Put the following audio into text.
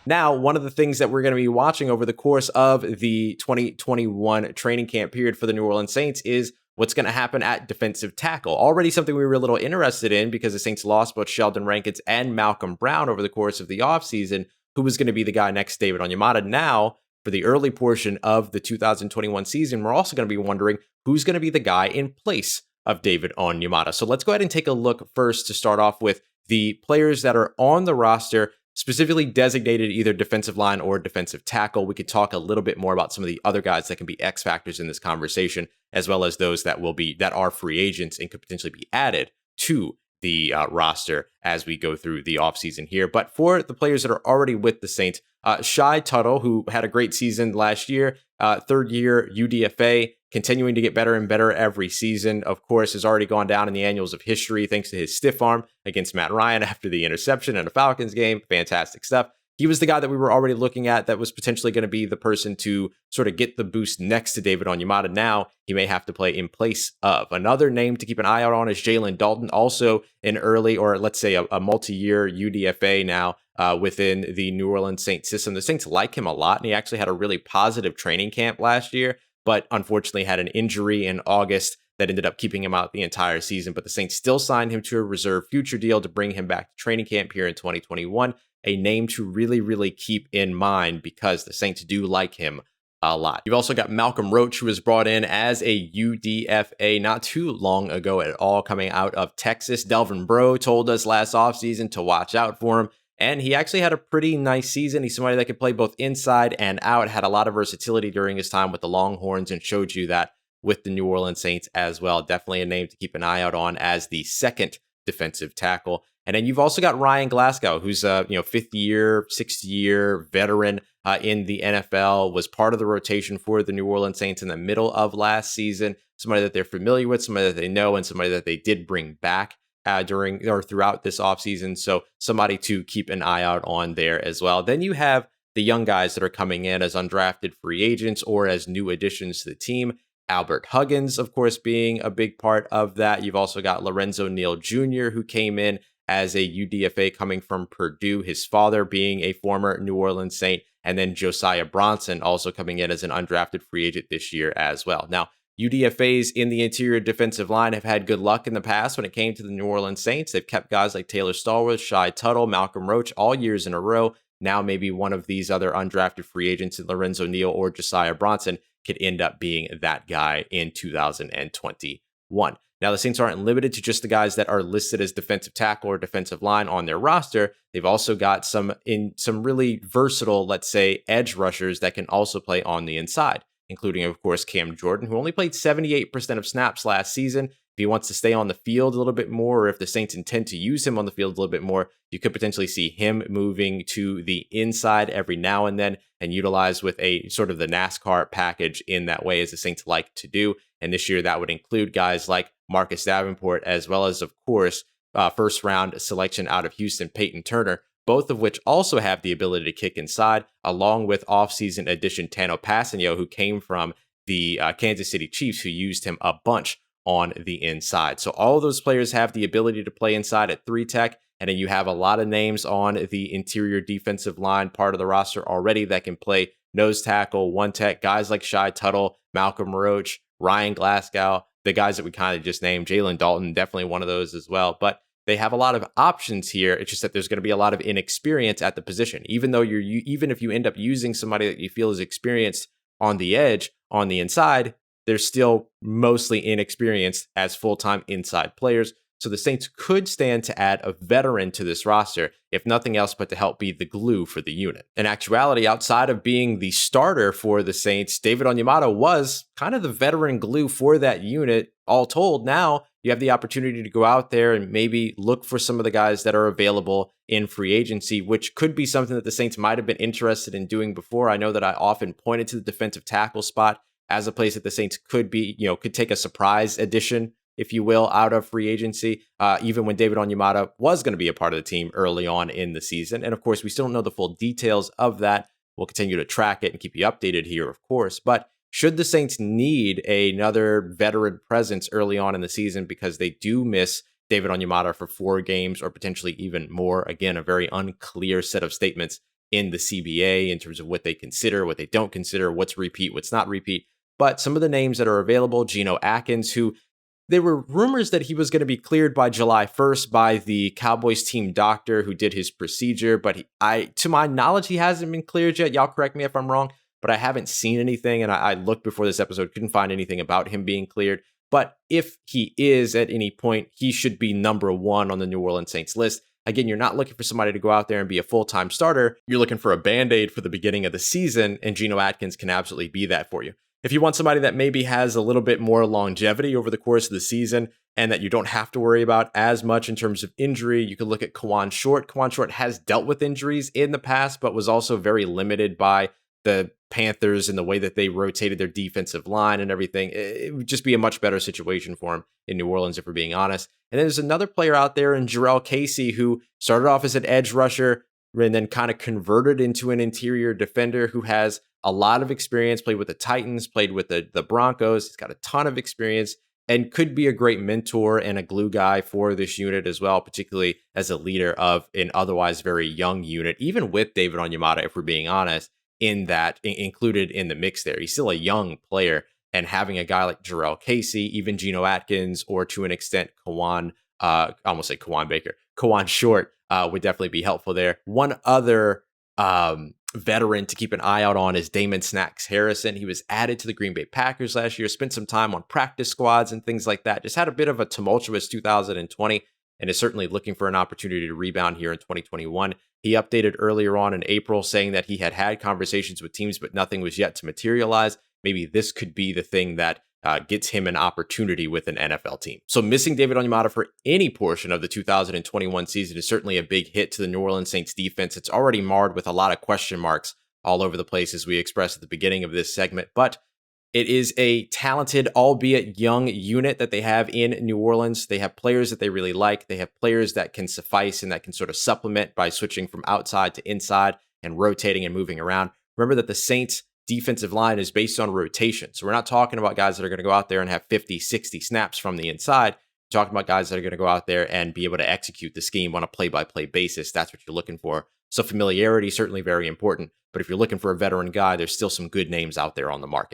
Now, one of the things that we're going to be watching over the course of the 2021 training camp period for the New Orleans Saints is what's going to happen at defensive tackle. Already something we were a little interested in because the Saints lost both Sheldon Rankins and Malcolm Brown over the course of the offseason. Who was going to be the guy next to David Onyemata? Now, for the early portion of the 2021 season, we're also going to be wondering who's going to be the guy in place of David Onyemata. So let's go ahead and take a look first to start off with the players that are on the roster, specifically designated either defensive line or defensive tackle. We could talk a little bit more about some of the other guys that can be X factors in this conversation, as well as those that are free agents and could potentially be added to the roster as we go through the offseason here. But for the players that are already with the Saints, Shai Tuttle, who had a great season last year, third year UDFA, continuing to get better and better every season, of course, has already gone down in the annals of history thanks to his stiff arm against Matt Ryan after the interception in a Falcons game. Fantastic stuff. He was the guy that we were already looking at that was potentially going to be the person to sort of get the boost next to David Onyemata. Now he may have to play in place of. Another name to keep an eye out on is Jalen Dalton, also an early, or let's say a multi-year UDFA now within the New Orleans Saints system. The Saints like him a lot, and he actually had a really positive training camp last year, but unfortunately had an injury in August that ended up keeping him out the entire season. But the Saints still signed him to a reserve future deal to bring him back to training camp here in 2021. A name to really, really keep in mind because the Saints do like him a lot. You've also got Malcolm Roach, who was brought in as a UDFA not too long ago at all, coming out of Texas. Delvin Breaux told us last offseason to watch out for him, and he actually had a pretty nice season. He's somebody that could play both inside and out, had a lot of versatility during his time with the Longhorns, and showed you that with the New Orleans Saints as well. Definitely a name to keep an eye out on as the second defensive tackle. And then you've also got Ryan Glasgow, who's a fifth year, sixth year veteran in the NFL, was part of the rotation for the New Orleans Saints in the middle of last season. Somebody that they're familiar with, somebody that they know, and somebody that they did bring back during or throughout this offseason. So somebody to keep an eye out on there as well. Then you have the young guys that are coming in as undrafted free agents or as new additions to the team. Albert Huggins, of course, being a big part of that. You've also got Lorenzo Neal Jr., who came in as a UDFA coming from Purdue, his father being a former New Orleans Saint, and then Josiah Bronson also coming in as an undrafted free agent this year as well. Now, UDFAs in the interior defensive line have had good luck in the past when it came to the New Orleans Saints. They've kept guys like Taylor Stallworth, Shai Tuttle, Malcolm Roach all years in a row. Now maybe one of these other undrafted free agents, Lorenzo Neal or Josiah Bronson, could end up being that guy in 2021. Now, the Saints aren't limited to just the guys that are listed as defensive tackle or defensive line on their roster. They've also got some really versatile, let's say, edge rushers that can also play on the inside, including, of course, Cam Jordan, who only played 78% of snaps last season. If he wants to stay on the field a little bit more, or if the Saints intend to use him on the field a little bit more, you could potentially see him moving to the inside every now and then and utilize with a sort of the NASCAR package in that way, as the Saints like to do. And this year, that would include guys like Marcus Davenport, as well as, of course, first round selection out of Houston, Payton Turner, both of which also have the ability to kick inside, along with offseason addition Tanoh Kpassagnon, who came from the Kansas City Chiefs, who used him a bunch on the inside. So all of those players have the ability to play inside at 3-tech, and then you have a lot of names on the interior defensive line part of the roster already that can play nose tackle, 1-tech, guys like Shai Tuttle, Malcolm Roach, Ryan Glasgow, the guys that we kind of just named, Jalen Dalton, definitely one of those as well. But they have a lot of options here. It's just that there's going to be a lot of inexperience at the position. Even if you end up using somebody that you feel is experienced on the edge, on the inside, they're still mostly inexperienced as full-time inside players. So the Saints could stand to add a veteran to this roster, if nothing else but to help be the glue for the unit. In actuality, outside of being the starter for the Saints, David Onyemata was kind of the veteran glue for that unit. All told, now you have the opportunity to go out there and maybe look for some of the guys that are available in free agency, which could be something that the Saints might have been interested in doing before. I know that I often pointed to the defensive tackle spot as a place that the Saints could take a surprise addition, if you will, out of free agency, even when David Onyemata was going to be a part of the team early on in the season. And of course, we still don't know the full details of that. We'll continue to track it and keep you updated here, of course. But should the Saints need another veteran presence early on in the season because they do miss David Onyemata for 4 games or potentially even more, again, a very unclear set of statements in the CBA in terms of what they consider, what they don't consider, what's repeat, what's not repeat. But some of the names that are available, Geno Atkins, who there were rumors that he was going to be cleared by July 1st by the Cowboys team doctor who did his procedure. But to my knowledge, he hasn't been cleared yet. Y'all correct me if I'm wrong, but I haven't seen anything. And I looked before this episode, couldn't find anything about him being cleared. But if he is at any point, he should be number one on the New Orleans Saints list. Again, you're not looking for somebody to go out there and be a full-time starter. You're looking for a Band-Aid for the beginning of the season, and Geno Atkins can absolutely be that for you. If you want somebody that maybe has a little bit more longevity over the course of the season and that you don't have to worry about as much in terms of injury, you could look at Kawann Short. Kawann Short has dealt with injuries in the past, but was also very limited by the Panthers and the way that they rotated their defensive line and everything. It would just be a much better situation for him in New Orleans, if we're being honest. And there's another player out there in Jurrell Casey who started off as an edge rusher and then kind of converted into an interior defender who has a lot of experience, played with the Titans, played with the Broncos. He's got a ton of experience and could be a great mentor and a glue guy for this unit as well, particularly as a leader of an otherwise very young unit, even with David Onyemata, if we're being honest, included in the mix there. He's still a young player, and having a guy like Jurrell Casey, even Geno Atkins, or to an extent Kawann Short would definitely be helpful there. One other veteran to keep an eye out on is Damon Snacks Harrison. He was added to the Green Bay Packers last year, spent some time on practice squads and things like that. Just had a bit of a tumultuous 2020 and is certainly looking for an opportunity to rebound here in 2021. He updated earlier on in April saying that he had conversations with teams, but nothing was yet to materialize. Maybe this could be the thing that gets him an opportunity with an NFL team. So missing David Onyemata for any portion of the 2021 season is certainly a big hit to the New Orleans Saints defense. It's already marred with a lot of question marks all over the place, as we expressed at the beginning of this segment, but it is a talented, albeit young unit that they have in New Orleans. They have players that they really like. They have players that can suffice and that can sort of supplement by switching from outside to inside and rotating and moving around. Remember that the Saints defensive line is based on rotation. So we're not talking about guys that are going to go out there and have 50, 60 snaps from the inside. We're talking about guys that are going to go out there and be able to execute the scheme on a play-by-play basis. That's what you're looking for. So familiarity is certainly very important. But if you're looking for a veteran guy, there's still some good names out there on the market.